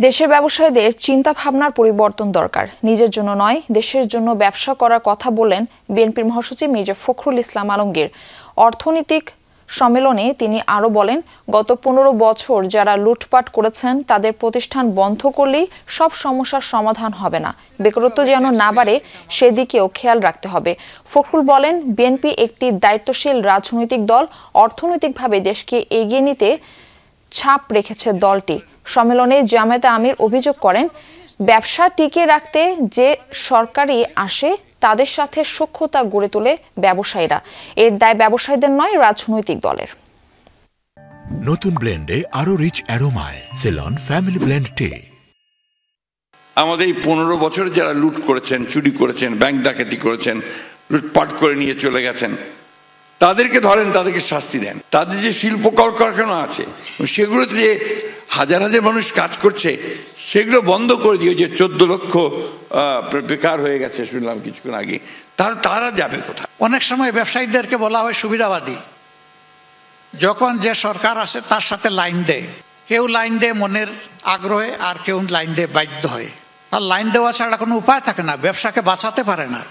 দেশের ব্যবসায়ীদের চিন্তা ভাবনার পরিবর্তন দরকার। নিজের জন্য নয়, দেশের জন্য ব্যবসা করার কথা বললেন বিএনপির মহাসচিব মির্জা ফখরুল ইসলাম আলমগীর। অর্থনৈতিক সম্মেলনে তিনি আরও বলেন, গত 15 বছর যারা লুটপাট করেছেন তাদের প্রতিষ্ঠান বন্ধ করলেই সব সমস্যার সমাধান হবে না। বেকারত্ব যেন না বাড়ে সেদিকেও খেয়াল রাখতে হবে। ফখরুল বলেন, বিএনপি একটি দায়িত্বশীল রাজনৈতিক দল। অর্থনৈতিকভাবে দেশকে এগিয়ে নিতে ছাপ রেখেছে দলটি। সম্মেলনে জামায়াতে আমির অভিযোগ করেন, ব্যবসা টিকিয়ে রাখতে যে সরকারি আসে তাদের সাথে সখ্যতা গড়ে তোলে ব্যবসায়ীরা। এর দায় ব্যবসায়ীদের নয়, রাজনৈতিক দলের। নতুন ব্লেন্ডে আরো রিচ অ্যারোমায় সেলন ফ্যামিলি ব্লেন্ড টে। আমাদের এই 15 বছর যারা লুট করেছেন, চুরি করেছেন, ব্যাংক ডাকাতি করেছেন, লুটপাট করে নিয়ে চলে গেছেন, তাদেরকে ধরেন, তাদেরকে শাস্তি দেন। তাদের যে শিল্প কলকারখানা আছে সেগুলোতে যে হাজার হাজার মানুষ কাজ করছে সেগুলো বন্ধ করে দিয়ে, যে 14 লক্ষ বেকার হয়ে গেছে শুনলাম কিছুক্ষণ আগে, তারা যাবে কোথায়? অনেক সময় ব্যবসায়ীদেরকে বলা হয় সুবিধাবাদী। যখন যে সরকার আসে তার সাথে লাইন দেয়, কেউ লাইন দেয় মনের আগ্রহে, আর কেউ লাইন দেয় বাধ্য হয়ে। আর লাইন দেওয়া ছাড়া কোনো উপায় থাকে না, ব্যবসাকে বাঁচাতে পারে না।